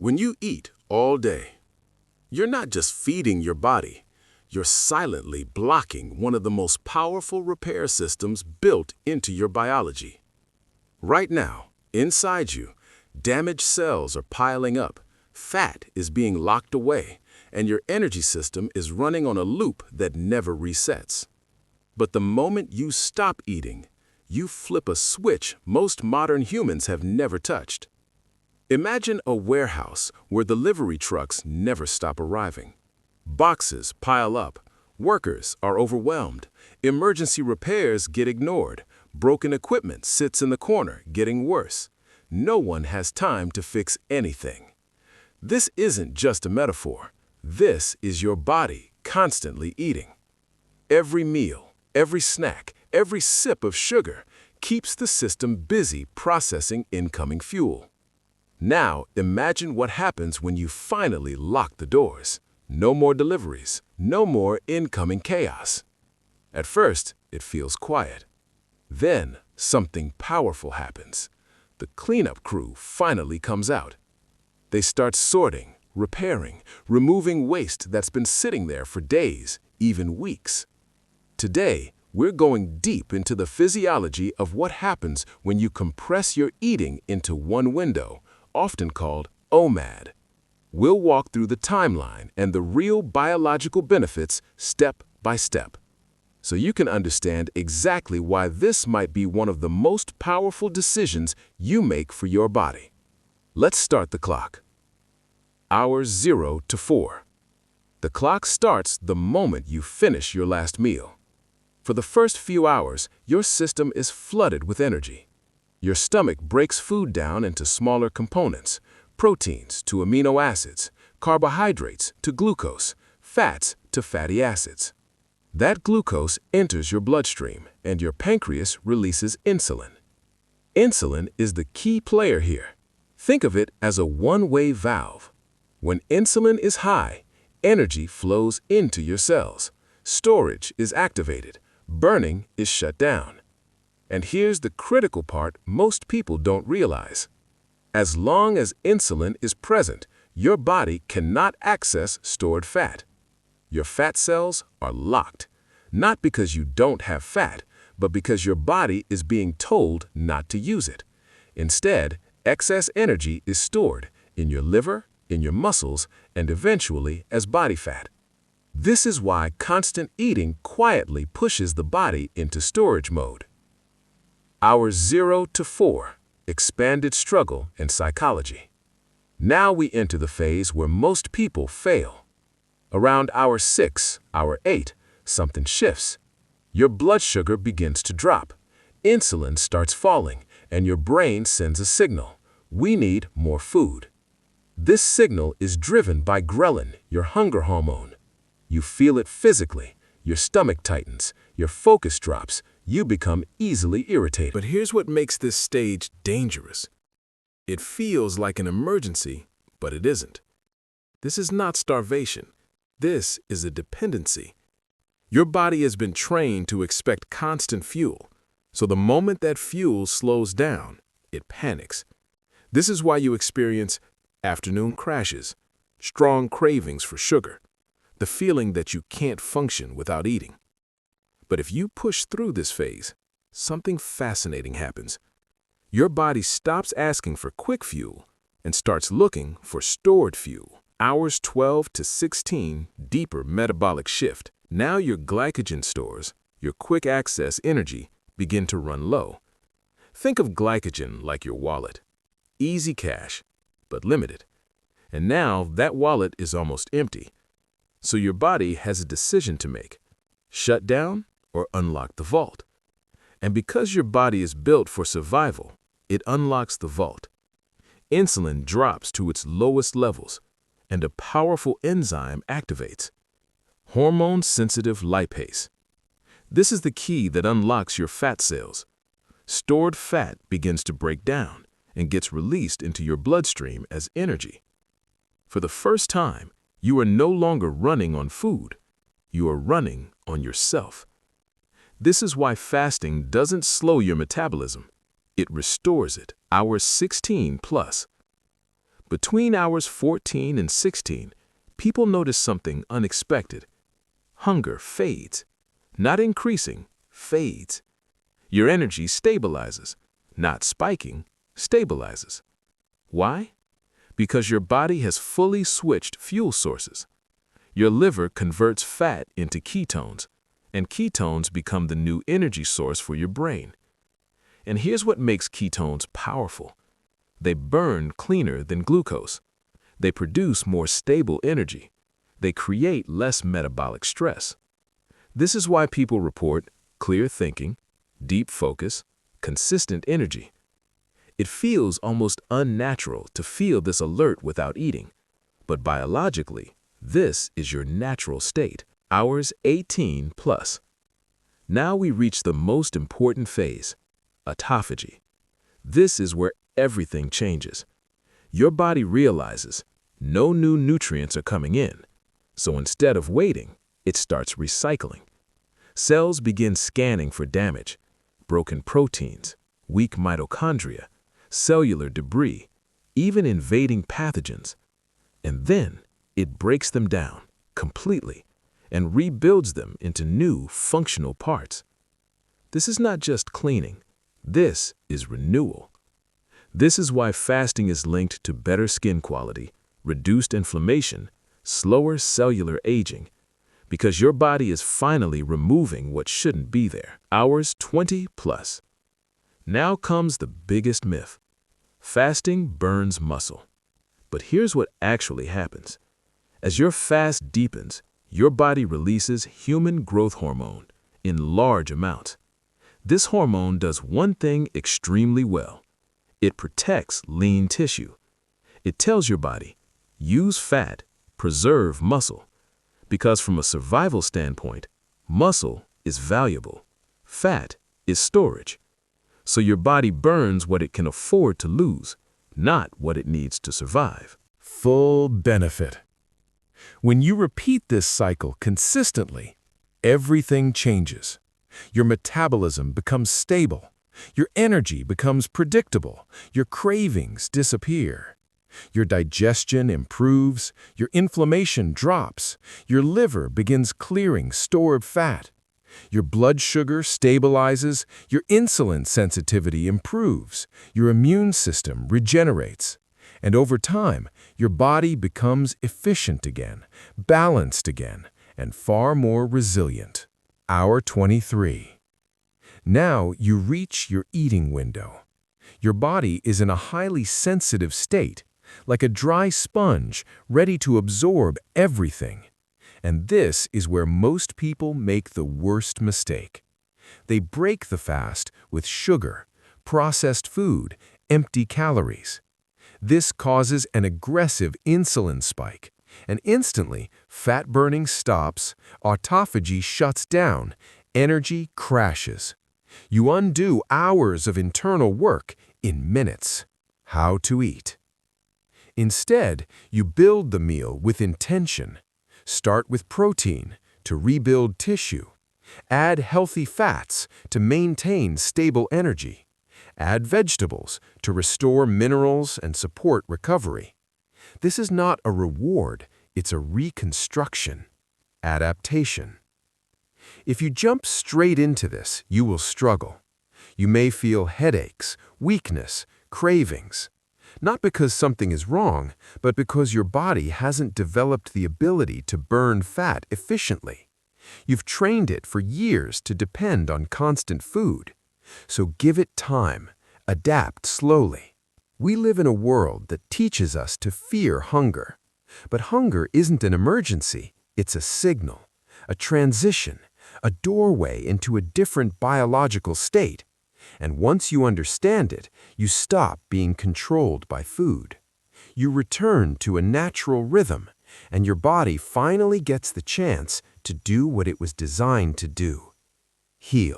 When you eat all day, you're not just feeding your body, you're silently blocking one of the most powerful repair systems built into your biology. Right now, inside you, damaged cells are piling up, fat is being locked away, and your energy system is running on a loop that never resets. But the moment you stop eating, you flip a switch most modern humans have never touched. Imagine a warehouse where delivery trucks never stop arriving. Boxes pile up, workers are overwhelmed, emergency repairs get ignored, broken equipment sits in the corner getting worse. No one has time to fix anything. This isn't just a metaphor. This is your body constantly eating. Every meal, every snack, every sip of sugar keeps the system busy processing incoming fuel. Now, imagine what happens when you finally lock the doors. No more deliveries, no more incoming chaos. At first, it feels quiet. Then, something powerful happens. The cleanup crew finally comes out. They start sorting, repairing, removing waste that's been sitting there for days, even weeks. Today, we're going deep into the physiology of what happens when you compress your eating into one window, often called OMAD. We'll walk through the timeline and the real biological benefits step by step, so you can understand exactly why this might be one of the most powerful decisions you make for your body. Let's start the clock. Hours 0 to 4. The clock starts the moment you finish your last meal. For the first few hours, your system is flooded with energy. Your stomach breaks food down into smaller components, proteins to amino acids, carbohydrates to glucose, fats to fatty acids. That glucose enters your bloodstream, and your pancreas releases insulin. Insulin is the key player here. Think of it as a one-way valve. When insulin is high, energy flows into your cells. Storage is activated. Burning is shut down. And here's the critical part most people don't realize. As long as insulin is present, your body cannot access stored fat. Your fat cells are locked, not because you don't have fat, but because your body is being told not to use it. Instead, excess energy is stored in your liver, in your muscles, and eventually as body fat. This is why constant eating quietly pushes the body into storage mode. Hours 0 to 4, expanded struggle and psychology. Now we enter the phase where most people fail. Around hour 6, hour 8, something shifts. Your blood sugar begins to drop. Insulin starts falling, and your brain sends a signal. We need more food. This signal is driven by ghrelin, your hunger hormone. You feel it physically. Your stomach tightens. Your focus drops. You become easily irritated. But here's what makes this stage dangerous. It feels like an emergency, but it isn't. This is not starvation. This is a dependency. Your body has been trained to expect constant fuel, so the moment that fuel slows down, it panics. This is why you experience afternoon crashes, strong cravings for sugar, the feeling that you can't function without eating. But if you push through this phase, something fascinating happens. Your body stops asking for quick fuel and starts looking for stored fuel. Hours 12 to 16, deeper metabolic shift. Now your glycogen stores, your quick access energy, begin to run low. Think of glycogen like your wallet. Easy cash, but limited. And now that wallet is almost empty. So your body has a decision to make. Shut down or unlock the vault. And because your body is built for survival, it unlocks the vault. Insulin drops to its lowest levels, and a powerful enzyme activates. Hormone-sensitive lipase. This is the key that unlocks your fat cells. Stored fat begins to break down and gets released into your bloodstream as energy. For the first time, you are no longer running on food. You are running on yourself. This is why fasting doesn't slow your metabolism. It restores it, hours 16 plus. Between hours 14 and 16, people notice something unexpected. Hunger fades. Not increasing, fades. Your energy stabilizes. Not spiking, stabilizes. Why? Because your body has fully switched fuel sources. Your liver converts fat into ketones, and ketones become the new energy source for your brain. And here's what makes ketones powerful. They burn cleaner than glucose. They produce more stable energy. They create less metabolic stress. This is why people report clear thinking, deep focus, consistent energy. It feels almost unnatural to feel this alert without eating, but biologically, this is your natural state, hours 18 plus. Now we reach the most important phase, autophagy. This is where everything changes. Your body realizes no new nutrients are coming in, so instead of waiting, it starts recycling. Cells begin scanning for damage, broken proteins, weak mitochondria, cellular debris, even invading pathogens. And then it breaks them down completely and rebuilds them into new functional parts. This is not just cleaning. This is renewal. This is why fasting is linked to better skin quality, reduced inflammation, slower cellular aging, because your body is finally removing what shouldn't be there. Hours 20 plus. Now comes the biggest myth. Fasting burns muscle. But here's what actually happens. As your fast deepens, your body releases human growth hormone in large amounts. This hormone does one thing extremely well. It protects lean tissue. It tells your body, use fat, preserve muscle. Because from a survival standpoint, muscle is valuable. Fat is storage. So your body burns what it can afford to lose, not what it needs to survive. Full benefit. When you repeat this cycle consistently, everything changes. Your metabolism becomes stable. Your energy becomes predictable. Your cravings disappear. Your digestion improves. Your inflammation drops. Your liver begins clearing stored fat. Your blood sugar stabilizes. Your insulin sensitivity improves. Your immune system regenerates. And over time, your body becomes efficient again, balanced again, and far more resilient. Hour 23. Now you reach your eating window. Your body is in a highly sensitive state, like a dry sponge ready to absorb everything. And this is where most people make the worst mistake. They break the fast with sugar, processed food, empty calories. This causes an aggressive insulin spike, and instantly fat burning stops, autophagy shuts down, energy crashes. You undo hours of internal work in minutes. How to eat. Instead, you build the meal with intention. Start with protein to rebuild tissue. Add healthy fats to maintain stable energy. Add vegetables to restore minerals and support recovery. This is not a reward, it's a reconstruction. Adaptation. If you jump straight into this, you will struggle. You may feel headaches, weakness, cravings. Not because something is wrong, but because your body hasn't developed the ability to burn fat efficiently. You've trained it for years to depend on constant food. So give it time. Adapt slowly. We live in a world that teaches us to fear hunger. But hunger isn't an emergency, it's a signal, a transition, a doorway into a different biological state. And once you understand it, you stop being controlled by food. You return to a natural rhythm, and your body finally gets the chance to do what it was designed to do: heal.